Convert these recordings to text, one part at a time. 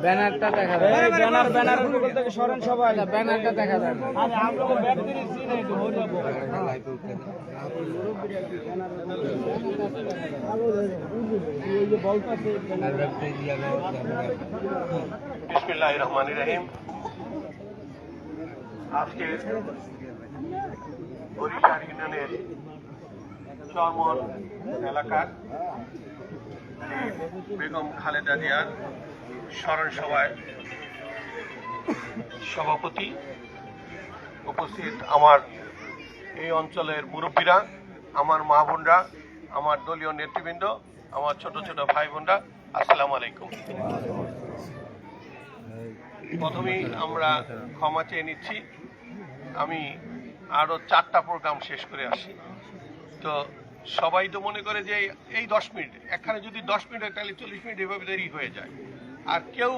ব্যানারটা দেখা যায়, ব্যানারের উপর থেকে সরেন সবাই, ব্যানারটা দেখা যায়। বিসমিল্লাহির রহমানির রহিম। আজকে বরিশাল ইউনিয়নের চরমন এলাকার বেগম খালেদা জিয়ার স্মরণ সভায় সভাপতি উপস্থিত আমার এই অঞ্চলের মুরব্বীরা, আমার মা বোনরা, আমার দলীয় নেতৃবৃন্দ, আমার ছোট ছোট ভাই বোনরা, আসসালামু আলাইকুম। প্রথমেই আমরা ক্ষমা চেয়ে নিচ্ছি, আমি আরো 4টা প্রোগ্রাম শেষ করে আসি। তো সবাই তো মনে করে যে এই 10 মিনিট, এখানে যদি 10 মিনিট হয় তাহলে 40 মিনিট এভাবে দেরি হয়ে যায়, আর কেউ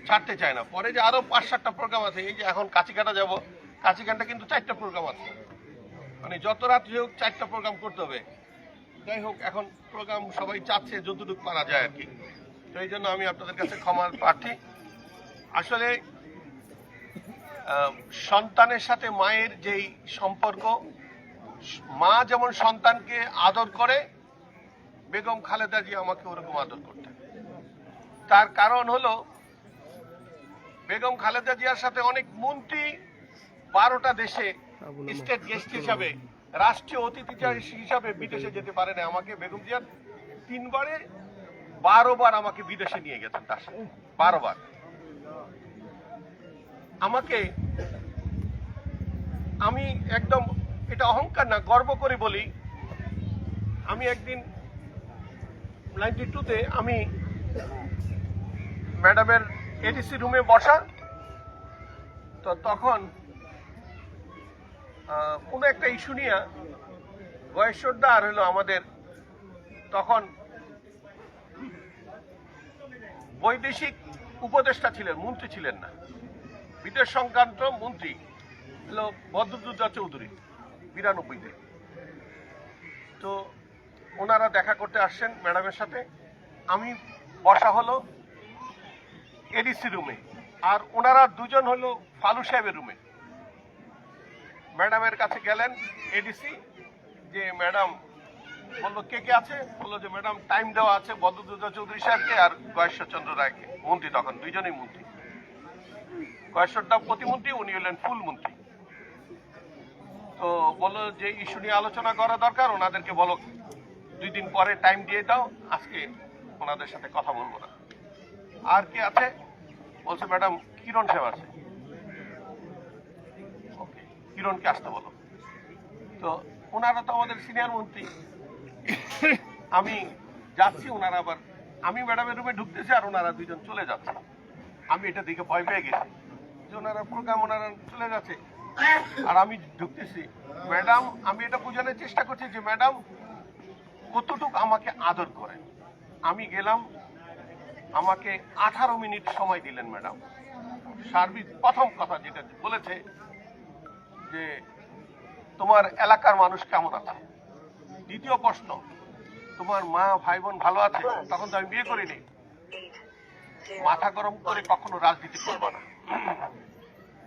ছাড়তে চায় না। পরে যে আরো 5-7টা প্রোগ্রাম আছে, এই যে এখন কাছিকাটা যাব, কাছিকাটা কিন্তু 4টা প্রোগ্রাম আছে, মানে যত রাত্রি হোক 4টা প্রোগ্রাম করতে হবে। যাই হোক, এখন প্রোগ্রাম সবাই চাচ্ছে যতটুকু পারা যায় আর কি। তো এই জন্য আমি আপনাদের কাছে ক্ষমা প্রার্থী। আসলে সন্তানের সাথে মায়ের যেই সম্পর্ক, মা যেমন সন্তানকে আদর করে, বেগম খালেদা জিয়া আমাকে ওরকম আদর করতেন। তার কারণ হলো বেগম খালেদা জিয়ার সাথে অনেক মন্ত্রী 12টা দেশে স্টেট গেস্ট হিসাবে, রাষ্ট্রীয় অতিথি হিসাবে বিদেশে যেতে পারে না। আমাকে বেগম জিয়া 3 বারে 12 বার আমাকে বিদেশে নিয়ে গেছেন, তার সাথে 12 বার। আমাকে, আমি একদম এটা অহংকার না, গর্ব করে বলি, আমি একদিন 92-তে আমি ম্যাডামের এডিসি রুমে বসা, তো তখন কোনো একটা ইস্যু নিয়ে গয়েশ্বরদা আর হলো আমাদের তখন বৈদেশিক উপদেষ্টা ছিলেন, মন্ত্রী ছিলেন না, বিদেশ সংক্রান্ত মন্ত্রী হলো বদরুদ্দোজা চৌধুরী 92-তে। তো ওনারা দেখা করতে আসছেন ম্যাডামের সাথে, আমি বসা হলো এডিসি রুমে, আর ওনারা দুজন হলো ফালু সাহেবের রুমে। ম্যাডামের কাছে গেলেন এডিসি, যে ম্যাডাম বললো কে কে আছে, বললো যে ম্যাডাম টাইম দেওয়া আছে বদরুদ্দোজা চৌধুরী সাহেবকে আর গয়েশ্বরচন্দ্র রায়কে, মন্ত্রী তখন দুইজনই মন্ত্রী। গয়েশ্বরদা প্রতিমন্ত্রী, উনি হলেন ফুল মন্ত্রী। তো বললো যে ইস্যু নিয়ে আলোচনা করা দরকার, ওনাদেরকে বলো 2 দিন পরে টাইম দিয়ে দাও, আজকে ওনাদের সাথে কথা বলবো না। আর কে আছে, বলছে ম্যাডাম কিরণ সাহেব আছে, ওকে কিরণকে আসতে বলো। তো ওনারা তো আমাদের সিনিয়র মন্ত্রী, আমি যাচ্ছি, ওনারা আবার, আমি ম্যাডামের রুমে ঢুকতেছি আর ওনারা দুইজন চলে যাচ্ছে। আমি এটা দেখে ভয় পেয়ে গেছি যে ওনারা প্রোগ্রাম, ওনারা চলে যাচ্ছে আর আমি ঢুকতেছি। ম্যাডাম, আমি এটা বোঝানোর চেষ্টা করছি যে ম্যাডাম কতটুকু আমাকে আদর করেন। আমি গেলাম, আমাকে 18 মিনিট সময় দিলেন ম্যাডাম। সার্বিক প্রথম কথা যেটা বলেছে যে তোমার এলাকার মানুষ কেমন আছে, দ্বিতীয় প্রশ্ন তোমার মা ভাই বোন ভালো আছে, তখন তো আমি বিয়ে করিনি, মাথা গরম করে কখনো রাজনীতি করবো না।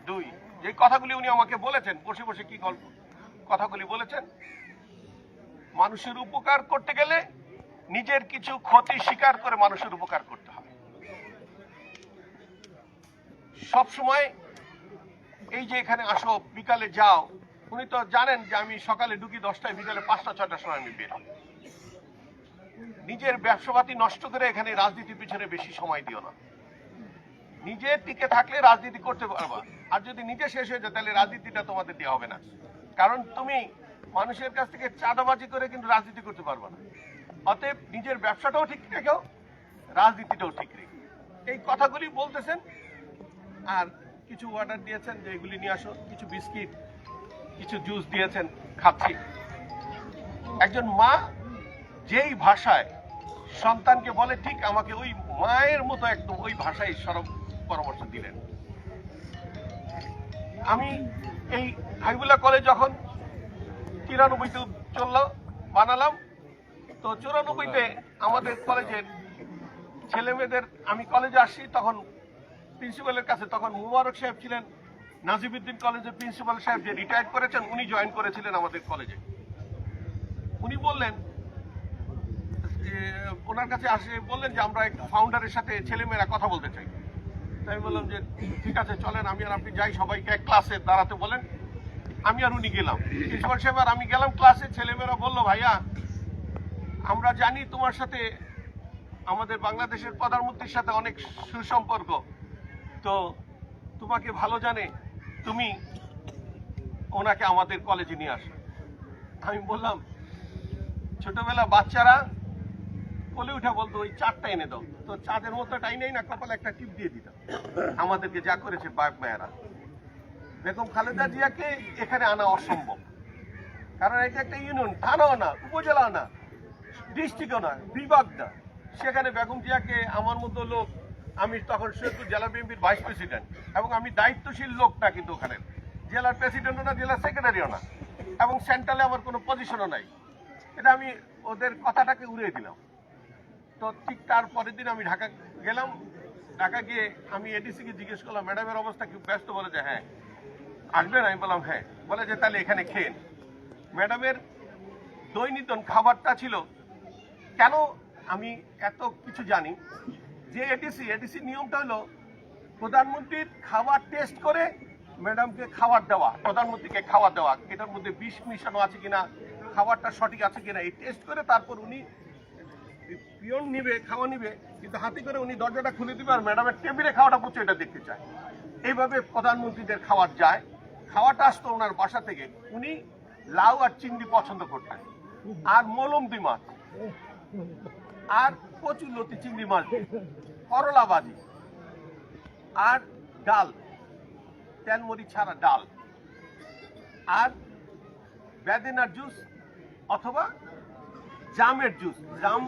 2, যে কথাগুলি উনি আমাকে বলেছেন, বসে বসে কি গল্প কথাগুলি বলেছেন, মানুষের উপকার করতে গেলে নিজের কিছু ক্ষতি স্বীকার করে মানুষের উপকার করতে হবে। সব সময় এই যে এখানে আসো, বিকালে যাও, উনি তো জানেন যে আমি সকালে ঢুকি 10টায়, বিকালে 5টা-6টার সময় আমি বের হই। নিজের ব্যবসাপাতি নষ্ট করে এখানে রাজনীতির পিছনে বেশি সময় দিও না। নিজে টিকে থাকলে রাজনীতি করতে পারবা, আর যদি নিজে শেষ হয়ে যায় তাহলে রাজনীতিটা তোমাদের দেওয়া হবে না। কারণ তুমি মানুষের কাছ থেকে চাঁদাবাজি করে কিন্তু রাজনীতি করতে পারবা না। অতএব নিজের ব্যবসাটাও ঠিক রেখো, রাজনীতিটাও ঠিক রেখো। এই কথাগুলি বলতেছেন, আর কিছু অর্ডার দিয়েছেন যে এগুলি নিয়ে আসো, কিছু বিস্কিট, কিছু জুস দিয়েছেন, খাচ্ছি। একজন মা যেই ভাষায় সন্তানকে বলে, ঠিক আমাকে ওই মায়ের মতো একদম ওই ভাষায় সরব পরামর্শ দিলেন। আমি এই হাইবুল্লাহ কলেজ যখন 93-তে বানালাম, তো 94-তে আমাদের কলেজের ছেলে মেয়েদের আমি কলেজে আসি তখন প্রিন্সিপালের কাছে, তখন মুবারক সাহেব ছিলেন নাজিবউদ্দিন কলেজের প্রিন্সিপাল সাহেব, যে রিটায়ার্ড করেছেন, উনি জয়েন করেছিলেন আমাদের কলেজে। উনি বললেন, ওনার কাছে আসে বললেন যে আমরা একটা ফাউন্ডারের সাথে ছেলেমেয়েরা কথা বলতে চাই। তাই আমি বললাম যে ঠিক আছে চলেন, আমি আর আপনি যাই, সবাইকে এক ক্লাসে দাঁড়াতে বলেন। আমি আর উনি গেলাম, প্রিন্সিপাল সাহেব আর আমি গেলাম ক্লাসে। ছেলেমেয়েরা বললো, ভাইয়া আমরা জানি তোমার সাথে আমাদের বাংলাদেশের প্রধানমন্ত্রীর সাথে অনেক সুসম্পর্ক, তো তোমাকে ভালো জানে, তুমি ওনাকে আমাদের কলেজে নিয়ে আসো। আমি বললাম, ছোটবেলা বাচ্চারা কোলে উঠে বলতো ওই চারটা এনে দাও, তো চাঁদের মতো টাইনেই না কপালে একটা টিপ দিয়ে দিতাম। আমাদেরকে যা করেছে বাপ মায়েরা, বেগম খালেদা জিয়াকে এখানে আনা অসম্ভব, কারণ এটা একটা ইউনিয়ন, থানাও না, উপজেলাও না, ডিস্ট্রিক্টও না, বিভাগ না। সেখানে বেগম জিয়াকে আমার মতো লোক, আমি তখন সৈয়দপুর জেলা বিএনপির ভাইস প্রেসিডেন্ট, এবং আমি দায়িত্বশীল লোকটা, কিন্তু ওখানে জেলার প্রেসিডেন্টও না, জেলার সেক্রেটারিও না, এবং সেন্ট্রালে আমার কোনো পজিশনও নাই। এটা আমি ওদের কথাটাকে উড়িয়ে দিলাম। তো ঠিক তার পরের দিন আমি ঢাকা গেলাম। ঢাকা গিয়ে আমি এডিসিকে জিজ্ঞেস করলাম, ম্যাডামের অবস্থা কি ব্যস্ত? বলে যে হ্যাঁ আসবেন। আমি বললাম হ্যাঁ। বলে যে তাহলে এখানে খেন। ম্যাডামের দৈনন্দিন খাবারটা ছিল, কেন আমি এত কিছু জানি, যে এডিসি নিয়মটা হলো প্রধানমন্ত্রীর খাবার টেস্ট করে ম্যাডামকে খাবার দেওয়া, প্রধানমন্ত্রীকে খাবার দেওয়া, এটার মধ্যে বিষ মিশানো আছে কিনা, খাবারটা সঠিক আছে কিনা, এই টেস্ট করে তারপর উনি পিয়ন নিবে, খাওয়া নিবে, কিন্তু হাতে করে উনি দরজাটা খুলে দিবে আর ম্যাডামের টেবিলে খাওয়াটা পড়ছে এটা দেখতে চায়। এইভাবে প্রধানমন্ত্রীদের খাবার যায়। খাওয়াটা আসতো ওনার বাসা থেকে। উনি লাউ আর চিংড়ি পছন্দ করতেন, আর মলমদি মাছ, আর প্রচুর লতি চিংড়ি মাছ, করলা ভাজি, আর ডাল, তেলমরি ছাড়া ডাল, আর বেদেনার জুস অথবা জামের জুস। জাম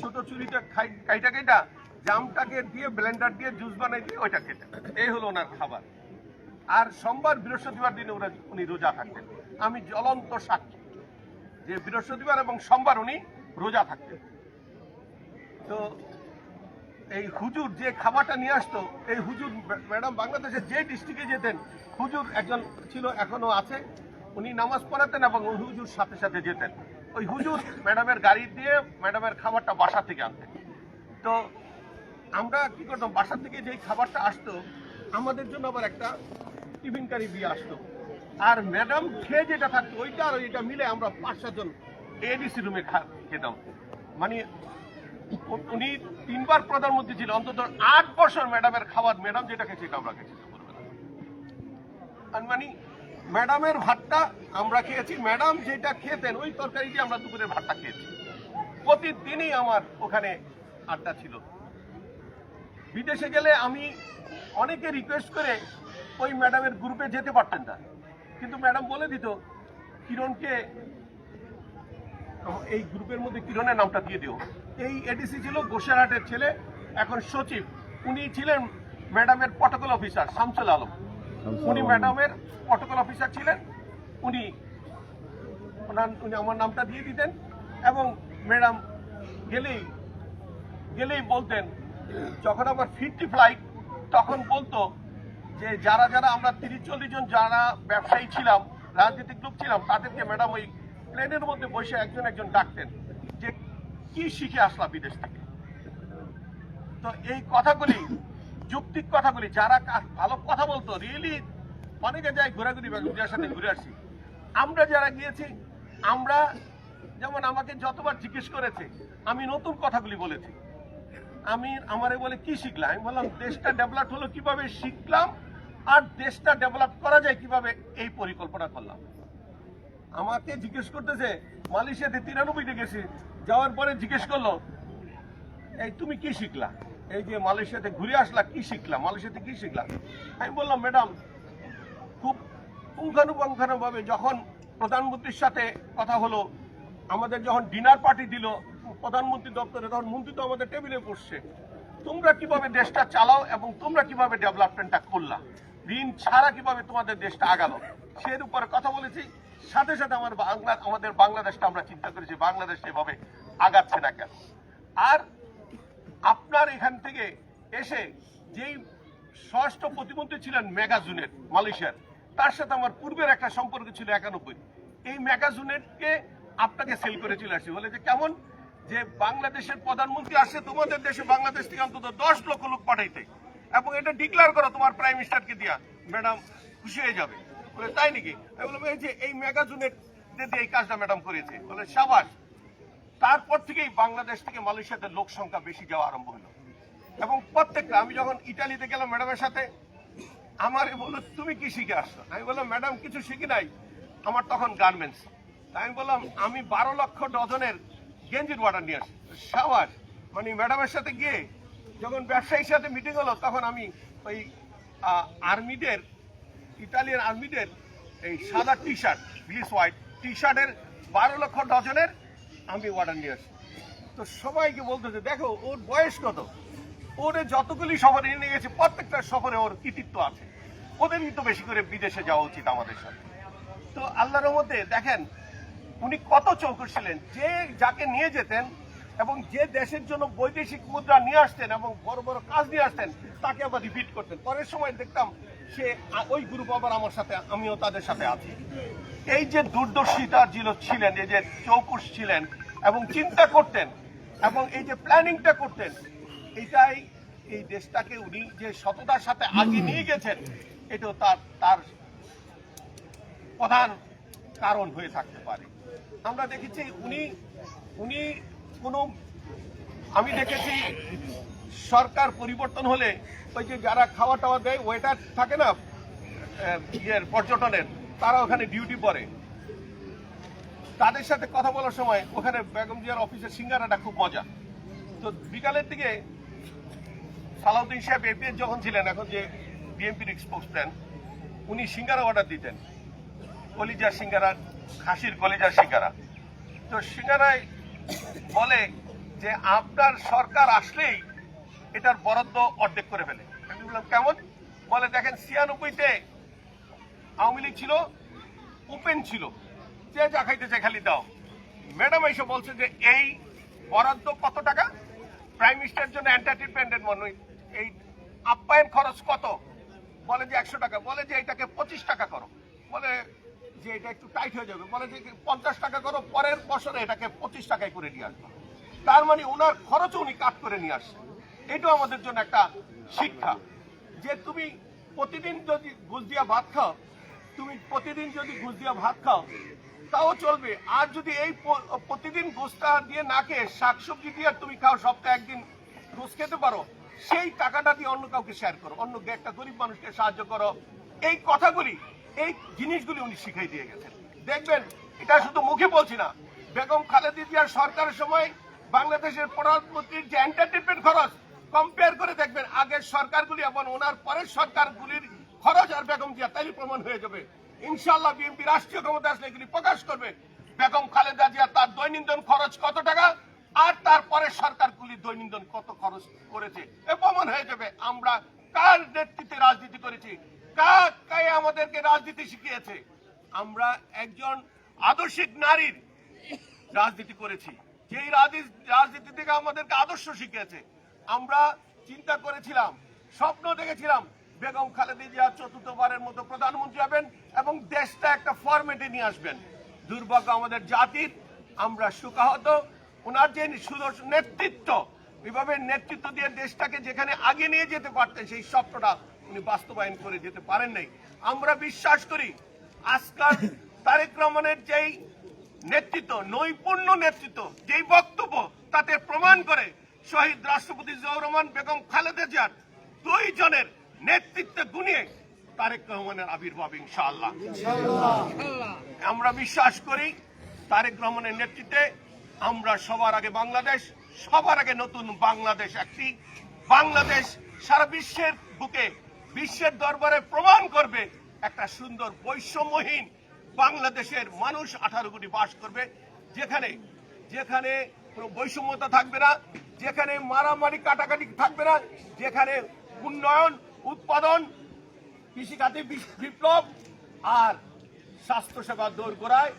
ছোট চুরিটা কাইটা কাইটা জামটাকে দিয়ে ব্লেন্ডার দিয়ে জুস বানাই দিয়ে ওইটা খেতে। এই হলো ওনার খাবার। আর সোমবার বৃহস্পতিবার দিনে উনি রোজা থাকতেন। আমি জ্বলন্ত সাক্ষী যে বৃহস্পতিবার এবং সোমবার উনি রোজা থাকতেন। তো এই হুজুর যে খাবারটা নিয়ে আসতো, এই হুজুর ম্যাডাম বাংলাদেশের যে ডিস্ট্রিক্টে যেতেন, হুজুর একজন ছিল, এখনো আছে, উনি নামাজ পড়াতেন এবং হুজুর সাথে সাথে যেতেন। ওই হুজুর ম্যাডামের গাড়ি দিয়ে ম্যাডামের খাবারটা বাসা থেকে আনতেন। তো আমরা কি করতাম, বাসা থেকে যেই খাবারটা আসতো আমাদের জন্য আবার একটা টিফিন কারি দিয়ে আসতো, আর ম্যাডাম খেয়ে যেটা থাকতো ওইটা আর ওইটা মিলে আমরা 5-7 জন এডিসি রুমে খেতাম। মানে উনি 3 বার প্রধানমন্ত্রী ছিল, অন্তত 8 বছর ম্যাডামের খাবার, ম্যাডাম যেটা খেয়েছে আমরা খেয়েছি। মানে ম্যাডামের ভাতটা আমরা খেয়েছি, ম্যাডাম যেটা খেতেন ওই তরকারি দিয়ে আমরা দুপুরের ভাতটা খেয়েছি। প্রতিদিনই আমার ওখানে আড্ডা ছিল। বিদেশে গেলে আমি অনেকে রিকোয়েস্ট করে ওই ম্যাডামের গ্রুপে যেতে পারতেন না, কিন্তু ম্যাডাম বলে দিত কিরণকে এই গ্রুপের মধ্যে কিরণের নামটা দিয়ে দিও। এই এডিসি ছিল গোসারহাটের ছেলে, এখন সচিব। উনি ছিলেন ম্যাডামের প্রটোকল অফিসার শামসুল আলম। উনি ম্যাডামের প্রটোকল অফিসার ছিলেন। উনি আমার নামটা দিয়ে দিতেন, এবং ম্যাডাম গেলেই বলতেন, যখন আমার 50 ফ্লাইট, তখন বলতো যে যারা যারা আমরা 30-40 জন যারা ব্যবসায়ী ছিলাম, রাজনৈতিক লোক ছিলাম, তাদেরকে ম্যাডাম ওই প্লেনের মধ্যে বসে একজন একজন ডাকতেন যে কি শিখে আসলা বিদেশ থেকে। তো এই কথাগুলি, যৌক্তিক কথাগুলি, যারা ভালো কথা বলতো, রিয়েলি অনেকে যায় ঘোরাঘুরি, বেগমজিয়ার সাথে ঘুরে আসছি। আমরা যারা গিয়েছি, আমরা যেমন আমাকে যতবার জিজ্ঞেস করেছে, আমি নতুন কথাগুলি বলেছি। আমারে বলে কি শিখলাম, আমি বললাম দেশটা ডেভেলপ হলো কিভাবে শিখলাম, আর দেশটা ডেভেলপ করা যায় কিভাবে এই পরিকল্পনা করলাম। আমাকে জিজ্ঞেস করতেছে, মালয়েশিয়াতে 93-তে গেছি, যাওয়ার পরে জিজ্ঞেস করলো, এই তুমি কি শিখলা, এই যে মালয়েশিয়াতে ঘুরে আসলা, কি শিখলাম, মালয়েশিয়াতে কি শিখলাম। আমি বললাম ম্যাডাম, খুব পুঙ্খানুপুঙ্খানুভাবে যখন প্রধানমন্ত্রীর সাথে কথা হলো, আমাদের যখন ডিনার পার্টি দিল প্রধানমন্ত্রী দপ্তরে, তখন মন্ত্রী তো আমাদের টেবিলে বসছে, তোমরা কিভাবে দেশটা চালাও এবং তোমরা কিভাবে ডেভেলপমেন্টটা করলা, ঋণ ছাড়া কিভাবে তোমাদের দেশটা আগালো, সের উপরে কথা বলেছি। সাথে সাথে আমাদের বাংলাদেশটা আমরা চিন্তা করেছি, বাংলাদেশ এভাবে আগাচ্ছে না কেন। আর আপনার এখান থেকে এসে যেই স্বরাষ্ট্র প্রতিমন্ত্রী ছিলেন ম্যাগাজুনের মালয়েশিয়ার, তার সাথে আমার পূর্বের একটা সম্পর্ক ছিল 91। এই ম্যাগাজুনেটকে আপনাকে সেল করে চলে আসছি, বলে যে কেমন যে বাংলাদেশের প্রধানমন্ত্রী আসছে তোমাদের দেশে, বাংলাদেশ থেকে অন্তত 10 লক্ষ লোক পাঠাইতে, এবং এটা ডিক্লেয়ার করো তোমার প্রাইম মিনিস্টারকে দিয়া, ম্যাডাম খুশি হয়ে যাবে। বলে তাই নাকি? আমি বললাম এই যে এই ম্যাগাজুনেট দিয়ে এই কাজটা ম্যাডাম করেছে। বলে সাবাস। তারপর থেকেই বাংলাদেশ থেকে মালয়েশিয়াতে লোক সংখ্যা বেশি যাওয়া আরম্ভ হলো, এবং প্রত্যেকটা, আমি যখন ইটালিতে গেলাম ম্যাডামের সাথে, আমারে বললো তুমি কি শিখে আসছো? আমি বললাম ম্যাডাম কিছু শিখি নাই, আমার তখন গার্মেন্টস। আমি বললাম আমি 12 লক্ষ ডজনের গেঞ্জির অর্ডার নিয়ে আসি। সাবাস। মানে ম্যাডামের সাথে গিয়ে যখন ব্যবসায়ীর সাথে মিটিং হলো, তখন আমি ওই আর্মিদের, ইটালিয়ান আর্মিদের এই সাদা টি শার্ট, গ্লিস হোয়াইট টি শার্টের 12 লক্ষ ডজনের আমি অর্ডার নিয়ে আসি। তো সবাইকে বলতেছে দেখো ওর বয়স কত, ওরে যতগুলি সফরে নিয়ে গেছে প্রত্যেকটা সফরে ওর কৃতিত্ব আছে, ওদের কিন্তু বেশি করে বিদেশে যাওয়া উচিত আমাদের সাথে। তো আল্লাহর মধ্যে দেখেন উনি কত চৌকস ছিলেন, যে যাকে নিয়ে যেতেন এবং যে দেশের জন্য বৈদেশিক মুদ্রা নিয়ে আসতেন এবং বড় বড় কাজ নিয়ে আসতেন, তাকে আবার রিপিট করতেন। পরের সময় দেখতাম সে ওই গ্রুপ আবার আমার সাথে, আমিও তাদের সাথে আছি। এই যে দূরদর্শিতা ছিলেন, এই যে চৌকস ছিলেন এবং চিন্তা করতেন এবং এই যে প্ল্যানিংটা করতেন, এটাই এই দেশটাকে উনি যে সততার সাথে আগে নিয়ে গেছেন, এটাও তার প্রধান কারণ হয়ে থাকতে পারে। আমরা দেখেছি উনি কোনো, আমি দেখেছি সরকার পরিবর্তন হলে ওই যে যারা খাওয়া টাওয়া দেয়, ওয়েটার থাকে না পর্যটনের, তারা ওখানে ডিউটি পড়ে, তাদের সাথে কথা বলার সময় ওখানে বেগম জিয়ার অফিসের সিঙ্গারাটা খুব মজা। তো বিকালের দিকে সালাউদ্দিন সাহেব এপিএস যখন ছিলেন, এখন যে বিএনপির স্পোক্সম্যান, উনি সিঙ্গারা অর্ডার দিতেন, কলিজার সিঙ্গারা, খাসির কলিজার সিঙ্গারা। তো সিঙ্গারায় বলে যে আপনার সরকার আসলেই এটার বরাদ্দ অর্ধেক করে ফেলে। আমি বললাম কেমন? বলে দেখেন 96-তে আওয়ামী লীগ ছিল, ওপেন ছিল, যে যা খাইতে চাই খালি দাও। ম্যাডাম এসে বলছে যে এই বরাদ্দ কত টাকা, প্রাইম মিনিস্টারের জন্য এন্টারটেনমেন্টের মনে এই আপ্যায়ন খরচ কত? বলে যে 100 টাকা। বলে যে এটাকে 25 টাকা করো। বলে যে এটা একটু টাইট হয়ে যাবে। বলে যে 50 টাকা করো, পরের বছরে এটাকে 25 টাকায় করে নিয়ে আসবে। তার মানে ওনার খরচও উনি কাট করে নিয়ে আসছেন। এটাও আমাদের জন্য একটা শিক্ষা, যে তুমি প্রতিদিন যদি ঘুষ দিয়া ভাত খাও, তাও চলবে। আর যদি এই প্রতিদিন ঘুষটা দিয়ে না খেয়ে শাকসবজি দিয়ে তুমি খাও, সপ্তাহে একদিন ঘুষ খেতে পারো, সেই টাকাটা দিয়ে অন্য কাউকে শেয়ার করো, অন্য একটা গরিব মানুষকে সাহায্য করো। এই কথাগুলি, এই জিনিসগুলি উনি শিখাই দিয়ে গেছেন। দেখবেন এটা শুধু মুখে বলছি না, বেগম খালেদা জিয়ার সরকারের সময় বাংলাদেশের প্রধানমন্ত্রীর যে এন্টারটেনমেন্ট খরচ কম্পেয়ার করে দেখবেন আগের সরকারগুলি এবং ওনার পরের সরকারগুলির খরচ আর বেগম জিয়া, তাই প্রমাণ হয়ে যাবে। ইনশাআল্লাহ বিএনপি রাষ্ট্রীয় ক্ষমতা আসলে এগুলি প্রকাশ করবে, বেগম খালেদা জিয়া তার দৈনন্দিন খরচ কত টাকা আর তারপরে সরকারগুলি দৈনন্দিন কত খরচ করেছে, এ প্রমাণ হয়ে যাবে আমরা কার নেতৃত্বে রাজনীতি করেছি, কে আমাদেরকে রাজনীতি শিখিয়েছে। আমরা একজন আদর্শিক নারীর রাজনীতি করেছি, যেই রাজনীতি থেকে আমাদেরকে আদর্শ শিখিয়েছে। আমরা চিন্তা করেছিলাম, স্বপ্ন দেখেছিলাম বেগম খালেদা জিয়া চতুর্থবারের মতো প্রধানমন্ত্রী হবেন এবং দেশটা একটা ফরম্যাটে নিয়ে আসবেন। দুর্ভাগ্য আমাদের জাতির, আমরা শোকাহত। ওনার যে সুদর্শন নেতৃত্ব, এভাবে নেতৃত্ব দিয়ে দেশটাকে যেখানে আগে নিয়ে যেতে পারতেন, সেই স্বপ্নটা উনি বাস্তবায়ন করে যেতে পারেন নাই। আমরা বিশ্বাস করি আজকাল তারেক রহমানের যেই নেতৃত্ব, নৈপুণ্য নেতৃত্ব, যেই বক্তব্য, তাতে প্রমাণ করে শহীদ রাষ্ট্রপতি জিয়াউর রহমান, বেগম খালেদা জিয়ার দুইজনের নেতৃত্বে গুনিয়ে তারেক রহমানের আবির্ভাব ইনশাআল্লাহ। আমরা বিশ্বাস করি তারেক রহমানের নেতৃত্বে আমরা সবার আগে বাংলাদেশ, সবার আগে নতুন বাংলাদেশ, একটি বাংলাদেশ সারা বিশ্বের বুকে, বিশ্বের দরবারে প্রমাণ করবে একটা সুন্দর বৈষম্যহীন বাংলাদেশের মানুষ 18 কোটি বাস করবে, যেখানে কোনো বৈষম্যতা থাকবে না, যেখানে মারামারি কাটাকাটি থাকবে না, যেখানে উন্নয়ন, উৎপাদন, কৃষিখাতে বিপ্লব আর স্বাস্থ্যসেবা দূর করায়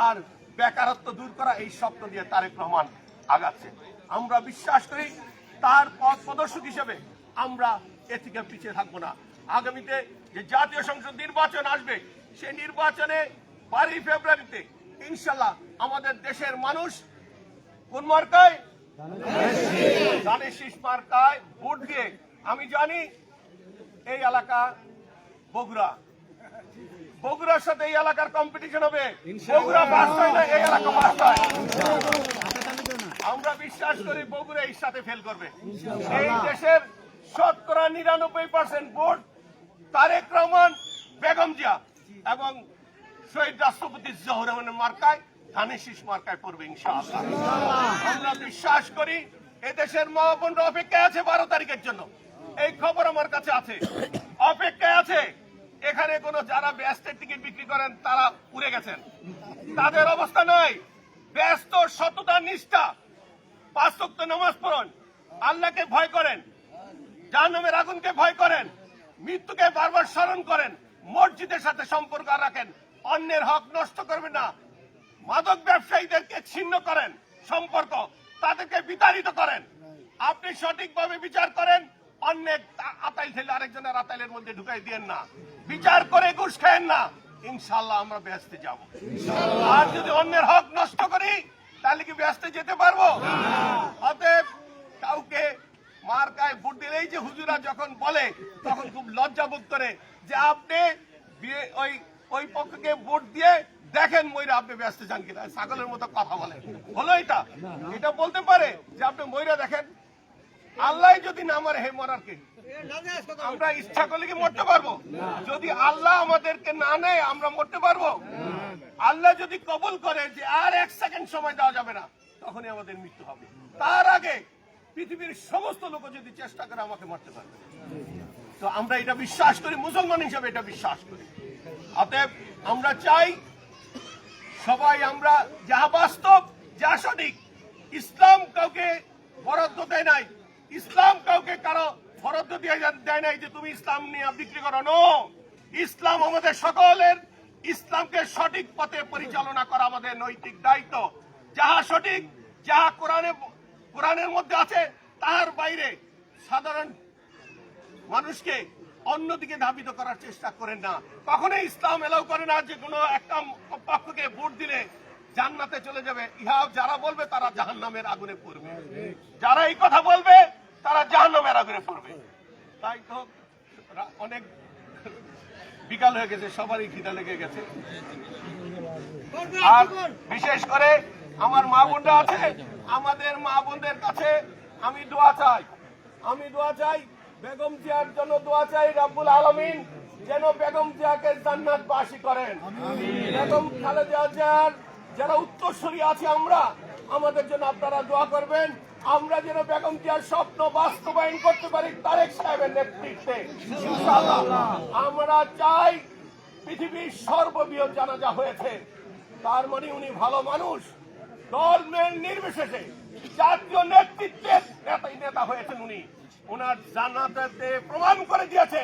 আর বেকারত্ব দূর করা, এই স্বপ্ন দিয়ে তারেক রহমান আগাচ্ছে। আমরা বিশ্বাস করি তার পথ প্রদর্শক হিসেবে আমরা এ থেকে পিছিয়ে থাকবো না। আগামীতে যে জাতীয় সংসদ নির্বাচন আসবে, সেই নির্বাচনে 12 ফেব্রুয়ারিতে ইনশাল্লাহ আমাদের দেশের মানুষ কোন মার্কায়, ধানের শীষ মার্কায় ভোট দিয়ে, আমি জানি এই এলাকা বগুড়ার সাথে এই এলাকার কম্পিটিশন হবে। বগুড়া ফার্স্ট হয় না, এই এলাকা ফার্স্ট হয়। আমরা বিশ্বাস করি বগুড়া এর সাথে ফেল করবে। এই দেশের 99% ভোট তারেক রহমান, বেগম জিয়া এবং শহীদ রাষ্ট্রপতি জিয়াউর রহমানের মার্কায়, ধানের শীষ মার্কায় পড়বে ইনশাআল্লাহ। আমরা বিশ্বাস করি এদেশের মা বোনরা অপেক্ষায় আছে 12 তারিখের জন্য। এই খবর আমার কাছে আছে, অপেক্ষায় আছে। এখানে কোন যারা ব্যস্তের টিকিট বিক্রি করেন তারা উড়ে গেছেন, তাদের অবস্থা নাই। ব্যস্ত, সততা, নিষ্ঠা, 5 ওয়াক্ত নামাজ পড়েন, আল্লাহকে ভয় করেন, জাহান্নামের আগুনকে ভয় করেন, মৃত্যুকে বারবার স্মরণ করেন, মসজিদের সাথে সম্পর্ক রাখেন, অন্যের হক নষ্ট করবেন না, মাদক ব্যবসায়ীদেরকে ছিন্ন করেন সম্পর্ক, তাদেরকে বিতাড়িত করেন। আপনি সঠিকভাবে বিচার করেন, অন্যের আতাইল ঠেলে আরেকজনের আতাইলের মধ্যে ঢুকাই দিয়েন না, বিচার করে ঘুষ খায়েন না, ইনশাআল্লাহ আমরা ব্যস্তে যাব। আর যদি অন্যের হক নষ্ট করি তাহলে কি ব্যস্তে যেতে পারবো? অতএব কাউকে মার্কায় ভোট দিলেই যে হুজুরা যখন বলে তখন খুব লজ্জা বোধ করে যে আপনি ওই পক্ষকে ভোট দিয়ে দেখেন ময়রা আপনি ব্যস্ত যান কিনা, ছাগলের মতো কথা বলে। হলো এটা বলতে পারে যে আপনি ময়রা দেখেন। আল্লাহ যদি না মারে, হে মরার কে? আমরা ইচ্ছা করলে কি মরতে পারবো? যদি আল্লাহ আমাদেরকে না নেয় আমরা মরতে পারবো? আল্লাহ যদি কবুল করে যে আর 1 সেকেন্ড সময় দেওয়া যাবে না, তখনই আমাদের মৃত্যু হবে। তার আগে পৃথিবীর সমস্ত লোক যদি চেষ্টা করে আমাকে মারতে পারবে। তো আমরা এটা বিশ্বাস করি, মুসলমান হিসেবে এটা বিশ্বাস করি। অতএব আমরা চাই সবাই আমরা যা বাস্তব, যা সঠিক, ইসলাম কাউকে বরাদ্দ দেয় নাই, ইসলাম কাউকে কারো বরাদ্দ দিয়ে দেয় নাই যে তুমি ইসলাম নিয়ে বিক্রি করো। নো, ইসলাম আমাদের সকলের, ইসলামকে সঠিক পথে পরিচালনা করা আমাদের নৈতিক দায়িত্ব। যাহা সঠিক, যাহা কোরআনের মধ্যে আছে, তার বাইরে সাধারণ মানুষকে অন্যদিকে ধাবিত করার চেষ্টা করেন না। কখনোই ইসলাম এলাও করে না যে কোনো একটা পক্ষকে ভোট দিলে জান্নাতে চলে যাবে। ইহা যারা বলবে তারা জাহান্নামের আগুনে পড়বে, যারা এই কথা বলবে তারা জাহান্নামের আগুনে পড়বে। তাই তো অনেক বিকাল হয়ে গেছে, সবারই খিদা লেগে গেছে। আর বিশেষ করে আমার মা বোনরা আছে, আমাদের মা বোনদের কাছে আমি দোয়া চাই, বেগম জিয়ার জন্য দোয়া চাই। রব্বুল আলামিন যেন বেগম জিয়াকে জান্নাতবাসী করেন। বেগম খালেদা জিয়ার যারা উত্তরসূরি আছে আমরা, আমাদের জন্য আপনারা দোয়া করবেন। আমরা যেন বেগম জিয়ার স্বপ্ন বাস্তবায়ন করতে পারি তারেক সাহেবের নেতৃত্বে ইনশাআল্লাহ। আমরা চাই পৃথিবীর সর্ববৃহৎ জানাজা হয়েছে, তার মানে উনি ভালো মানুষ, দল মেল নির্বিশেষে জাতীয় নেতৃত্বের নেতা হয়েছেন উনি। ওনার জানাজাতে প্রমাণ করে দিয়েছে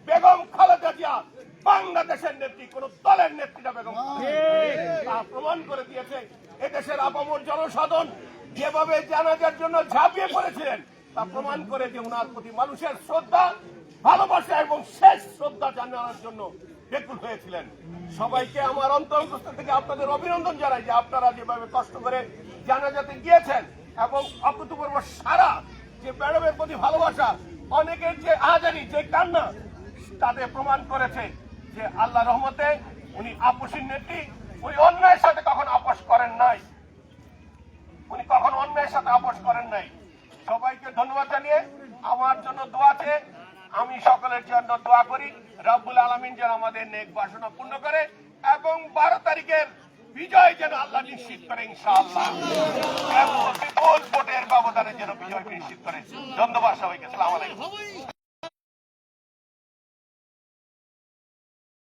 বেগম খালেদা জিয়া বাংলাদেশের নেত্রী, কোন দলের নেত্রী না। বেগম তা প্রমাণ করে দিয়েছে। এদেশের আপামর জনসাধারণ যেভাবে জানাজার জন্য ঝাঁপিয়ে পড়েছিলেন তা প্রমাণ করে যে ওনার প্রতি মানুষের শ্রদ্ধা, ভালোবাসা এবং শেষ শ্রদ্ধা জানানোর জন্য ব্যাকুল হয়েছিলেন। সবাইকে আমার অন্তর্গত থেকে আপনাদের অভিনন্দন জানাই যে আপনারা যেভাবে কষ্ট করে জানাজাতে গিয়েছেন এবং অভূতপূর্ব সারা যে ম্যাডামের প্রতি ভালোবাসা, অনেকের যে আহাজারি, যে কান্না, তাদের প্রমাণ করেছে যে আল্লাহ রহমতে উনি আপসীর নেত্রী। উনি অন্যায়ের সাথে কখনো আপোষ করেন নাই, সবাইকে ধন্যবাদ জানিয়ে আমার জন্য দোয়া চেয়ে আমি সকলের জন্য দোয়া করি রব্বুল আলামিন যেন আমাদের নেক বাসনা পূর্ণ করে এবং 12 তারিখের বিজয় যেন আল্লাহ নিশ্চিত করে ইনশাআল্লাহ, এবং বিপুল ভোটের ব্যবধানে যেন বিজয় নিশ্চিত করে। ধন্যবাদ সবাইকে। আসসালামু আলাইকুম।